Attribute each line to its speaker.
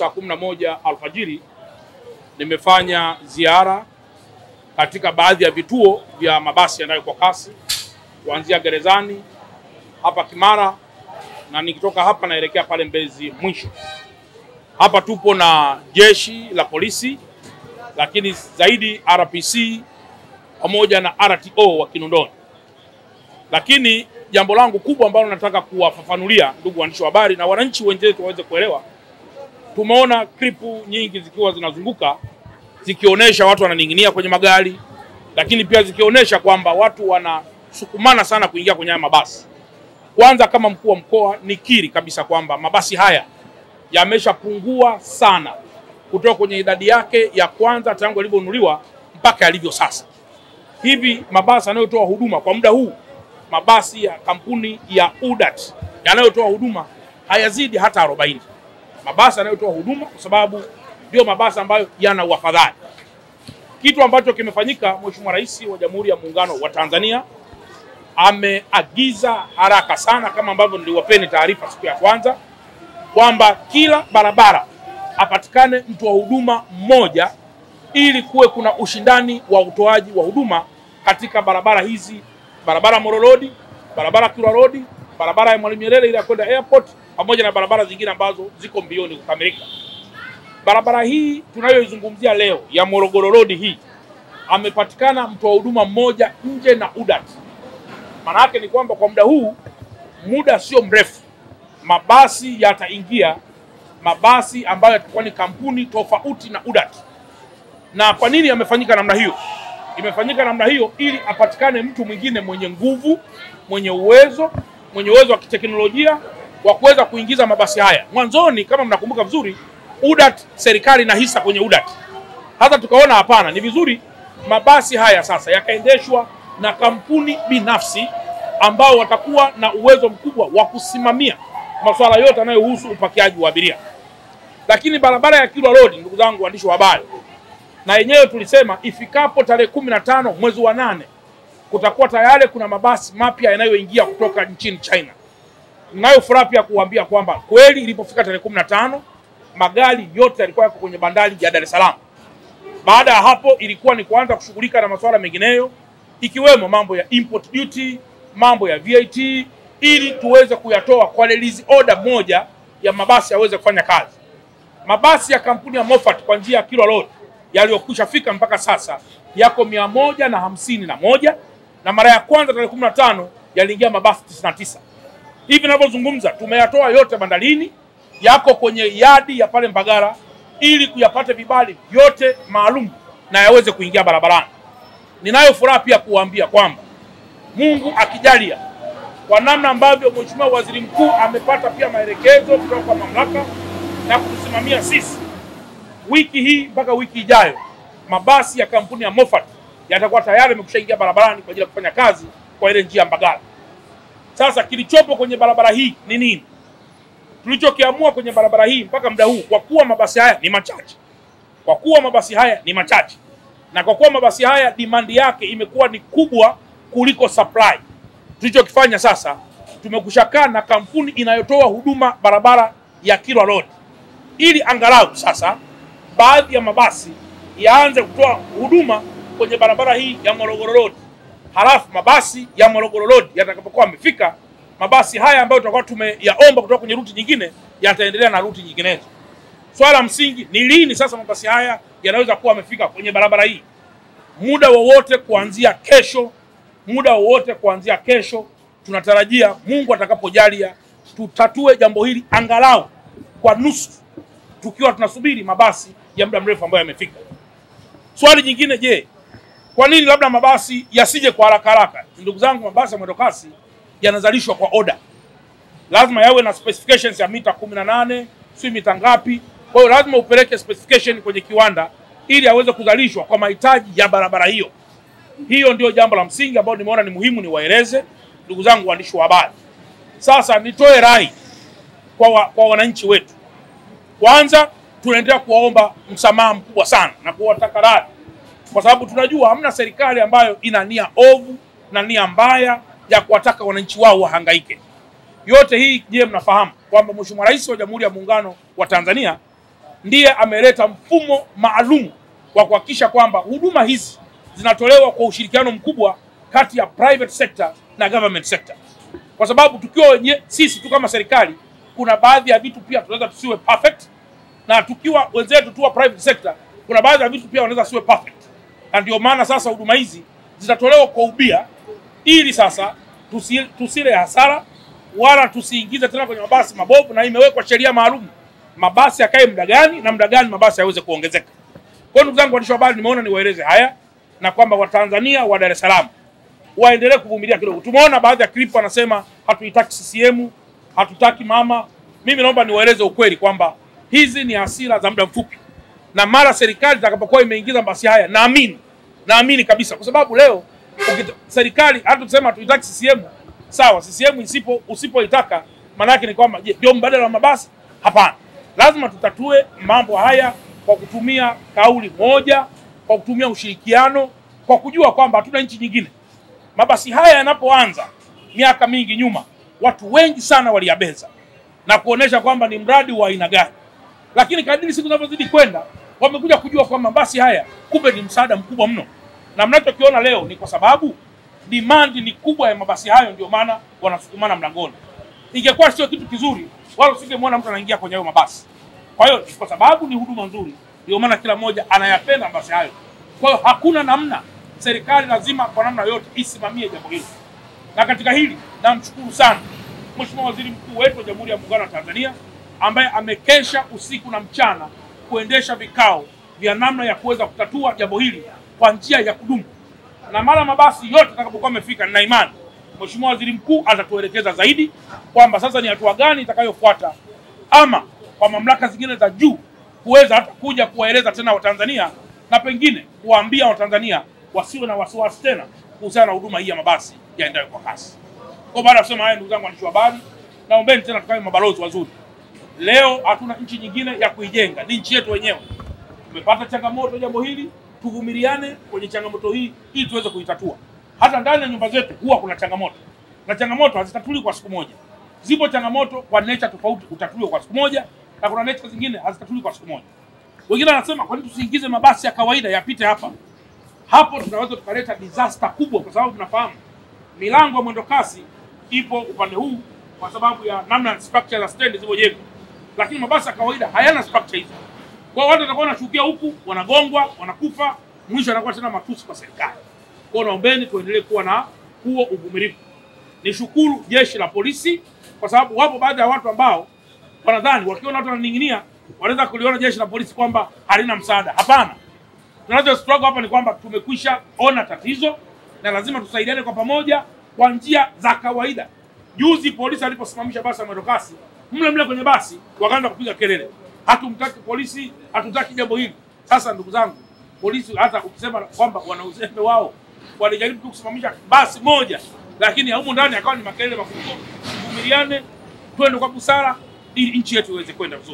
Speaker 1: saa 11 alfajiri nimefanya ziara katika baadhi ya vituo vya mabasi yanayo kwa kasi kuanzia Gerezani hapa Kimara, na nikitoka hapa naelekea pale Mbezi mwisho. Hapa tupo na jeshi la polisi, lakini zaidi RPC pamoja na RTO wa Kinondoni. Lakini jambo langu kubwa ambalo nataka kuwafafanulia ndugu waandishi wa habari na wananchi wenzetu waweze kuelewa, tumeona klipu nyingi zikiwa zinazunguka zikionyesha watu wananing'inia kwenye magari, lakini pia zikionyesha kwamba watu wanasukumana sana kuingia kwenye mabasi. Kwanza, kama mkuu wa mkoa nikiri kabisa kwamba mabasi haya yameshapungua sana kutoka kwenye idadi yake ya kwanza tangu yalivyonunuliwa mpaka yalivyo sasa. Hivi mabasi yanayotoa huduma kwa muda huu, mabasi ya kampuni ya UDAT yanayotoa huduma hayazidi hata 40. Mabasi yanayotoa huduma, kwa sababu ndio mabasi ambayo yana uafadhali. Kitu ambacho kimefanyika, Mheshimiwa Rais wa Jamhuri ya Muungano wa Tanzania ameagiza haraka sana, kama ambavyo niliwapeni taarifa siku ya kwanza, kwamba kila barabara apatikane mtu wa huduma mmoja, ili kuwe kuna ushindani wa utoaji wa huduma katika barabara hizi: barabara Moro Road, barabara Kilwa Road, barabara ya Mwalimu Nyerere ile ya kwenda airport, pamoja na barabara zingine ambazo ziko mbioni kukamilika. Barabara hii tunayoizungumzia leo ya Morogoro Road hii, amepatikana mtu wa huduma mmoja nje na UDAT. Maana yake ni kwamba kwa muda huu, muda sio mrefu, mabasi yataingia, mabasi ambayo yatakuwa ni kampuni tofauti na UDAT. Na kwa nini yamefanyika namna hiyo? Imefanyika namna hiyo ili apatikane mtu mwingine mwenye nguvu, mwenye uwezo wa kiteknolojia wa kuweza kuingiza mabasi haya. Mwanzoni, kama mnakumbuka vizuri, UDAT, serikali na hisa kwenye UDAT. Hata tukaona hapana, ni vizuri mabasi haya sasa yakaendeshwa na kampuni binafsi ambao watakuwa na uwezo mkubwa wa kusimamia masuala yote yanayohusu upakiaji wa abiria. Lakini barabara ya Kilwa Road, ndugu zangu waandishi wa habari, na yenyewe tulisema ifikapo tarehe 15 mwezi wa 8 kutakuwa tayari kuna mabasi mapya yanayoingia kutoka nchini China. Ninayo furaha pia kuambia kwamba kweli ilipofika tarehe 15 magari yote yalikuwa yako kwenye bandari ya Dar es Salaam. Baada ya hapo ilikuwa ni kuanza kushughulika na masuala mengineyo, ikiwemo mambo ya import duty, mambo ya VAT, ili tuweze kuyatoa kwa release order moja ya mabasi yaweze kufanya kazi. Mabasi ya kampuni ya Moffat kwa njia ya Kilwa Road yaliyokwisha fika mpaka sasa yako 151, na mara ya kwanza tarehe 15 yaliingia mabasi 99. Hivi ninavyozungumza tumeyatoa yote bandarini, yako kwenye yadi ya pale Mbagara, ili kuyapata vibali yote maalum na yaweze kuingia barabarani. Ninayo furaha pia kuambia kwamba Mungu akijalia, kwa namna ambavyo Mheshimiwa Waziri Mkuu amepata pia maelekezo kutoka kwa mamlaka na kutusimamia sisi, wiki hii mpaka wiki ijayo mabasi ya kampuni ya Moffat yatakuwa tayari yamekushaingia barabarani kwa ajili ya kufanya kazi kwa ile njia Mbagala. Sasa kilichopo kwenye barabara hii ni nini? Tulichokiamua kwenye barabara hii mpaka muda huu, kwa kuwa mabasi haya ni machache, na kwa kuwa mabasi haya demand yake imekuwa ni kubwa kuliko supply, tulichokifanya sasa, tumekushakaa na kampuni inayotoa huduma barabara ya Kilwa Road, ili angalau sasa baadhi ya mabasi yaanze kutoa huduma kwenye barabara hii ya Morogoro Road. Halafu mabasi ya Morogoro Road yatakapokuwa yamefika, mabasi haya ambayo tutakuwa tumeyaomba kutoka kwenye ruti nyingine yataendelea na ruti nyinginezo. Swala msingi ni lini sasa mabasi haya yanaweza kuwa yamefika kwenye barabara hii? Muda wowote kuanzia kesho, tunatarajia Mungu atakapojalia tutatue jambo hili angalau kwa nusu, tukiwa tunasubiri mabasi ya muda mrefu ambayo yamefika. Swali jingine, je, kwa nini labda mabasi yasije kwa haraka? Ndugu zangu, mabasi ya mwendokasi yanazalishwa kwa order. Lazima yawe na specifications ya mita 18, si mita ngapi. Kwa hiyo lazima upeleke specification kwenye kiwanda ili aweze kuzalishwa kwa mahitaji ya barabara hiyo. Hiyo ndio jambo la msingi ambalo nimeona ni muhimu niwaeleze ndugu zangu waandishi wa habari. Sasa nitoe rai kwa wananchi wetu. Kwanza, tunaendelea kuwaomba msamaha mkubwa sana na kuwataka radhi, kwa sababu tunajua hamna serikali ambayo ina nia ovu na nia mbaya ya kuwataka wananchi wao wahangaike. Yote hii, je, mnafahamu kwamba Mheshimiwa Rais wa Jamhuri ya Muungano wa Tanzania ndiye ameleta mfumo maalum wa kuhakikisha kwamba huduma hizi zinatolewa kwa ushirikiano mkubwa kati ya private sector na government sector. Kwa sababu tukiwa sisi tu kama serikali, kuna baadhi ya vitu pia tunaweza tusiwe perfect, na tukiwa wenzetu tu wa private sector kuna baadhi ya vitu pia wanaweza siwe perfect. Na ndio maana sasa huduma hizi zitatolewa kwa ubia, ili sasa tusile hasara wala tusiingize tena kwenye mabasi mabovu, na imewekwa sheria maalum mabasi yakae muda gani na muda gani mabasi yaweze kuongezeka. Kwa ndugu zangu waandishi wa habari, nimeona niwaeleze haya, na kwamba Watanzania wa Dar es Salaam waendelee kuvumilia kidogo. Tumeona baadhi ya clip wanasema hatuitaki CCM, hatutaki mama. Mimi naomba niwaeleze ukweli kwamba hizi ni hasira za muda mfupi, na mara serikali itakapokuwa imeingiza mabasi haya, naamini kabisa, kwa sababu leo serikali hata tusema hatuitaki CCM, sawa, CCM usipoitaka maana yake ni kwamba ndio mbadala wa mabasi? Hapana. Lazima tutatue mambo haya kwa kutumia kauli moja, kwa kutumia ushirikiano, kwa kujua kwamba hatuna nchi nyingine. Mabasi haya yanapoanza miaka mingi nyuma, watu wengi sana waliyabeza na kuonesha kwamba ni mradi wa aina gani. Lakini kadiri siku zinavyozidi kwenda, wamekuja kujua kwamba mabasi haya kumbe ni msaada mkubwa mno. Na mnachokiona leo ni kwa sababu demand ni kubwa ya mabasi hayo, ndio maana wanasukumana mlangoni. Ingekuwa sio kitu kizuri, wala usingemwona mtu anaingia kwenye hayo mabasi. Kwa hiyo kwa sababu ni huduma nzuri, ndio maana kila mmoja anayapenda mabasi hayo. Kwa hiyo hakuna namna, serikali lazima kwa namna yote isimamie jambo hilo. Na katika hili namshukuru sana Mheshimiwa Waziri Mkuu wetu wa Jamhuri ya Muungano wa Tanzania, ambaye amekesha usiku na mchana kuendesha vikao vya namna ya kuweza kutatua jambo hili kwa njia ya kudumu. Na mara mabasi yote atakapokuwa amefika, nina imani Mheshimiwa Waziri Mkuu atatuelekeza zaidi kwamba sasa ni hatua gani itakayofuata, ama kwa mamlaka zingine za juu kuweza hata kuja kuwaeleza tena Watanzania, na pengine kuwaambia Watanzania wasiwe na wasiwasi tena kuhusiana na huduma hii ya mabasi yaendayo kwa kasi. Kwa baada ya kusema haya, ndugu zangu waandishi wa habari, naombeni tena tukawe mabalozi wazuri. Leo hatuna nchi nyingine ya kuijenga, ni nchi yetu wenyewe. Tumepata changamoto jambo hili, tuvumiliane kwenye changamoto hii ili tuweze kuitatua. Hata ndani ya nyumba zetu huwa kuna changamoto, na changamoto hazitatuliwi kwa siku moja. Zipo changamoto kwa nature tofauti utatuliwa kwa siku moja, na kuna nature zingine hazitatuliwi kwa siku moja. Wengine wanasema kwa nini tusiingize mabasi ya kawaida yapite hapa? Hapo tunaweza tukaleta disaster kubwa, kwa sababu tunafahamu milango ya mwendo kasi ipo upande huu kwa sababu ya namna structure za stand zilizojengwa, lakini mabasi ya kawaida hayana structure hizo. Kwa watu watakuwa wanashukia huku, wanagongwa, wanakufa, mwisho anakuwa tena matusi kwa serikali. Kwa naombeni tuendelee kuwa na huo uvumilivu. Nishukuru jeshi la polisi, kwa sababu wapo baadhi ya watu ambao wanadhani wakiona watu wananing'inia wanaweza kuliona jeshi la polisi kwamba halina msaada. Hapana. Tunacho struggle hapa ni kwamba tumekwisha ona tatizo na lazima tusaidiane kwa pamoja kwa njia za kawaida. Juzi polisi aliposimamisha basi ya mwendokasi, mle kwenye basi wakaanza kupiga kelele, hatumtaki polisi, hatutaki jambo hili. Sasa ndugu zangu, polisi hata ukisema kwamba wana uzembe wao, walijaribu kusimamisha basi moja, lakini huko ndani akawa ni makelele makubwa. Tuvumiliane, twende kwa busara ili nchi yetu iweze kwenda vizuri.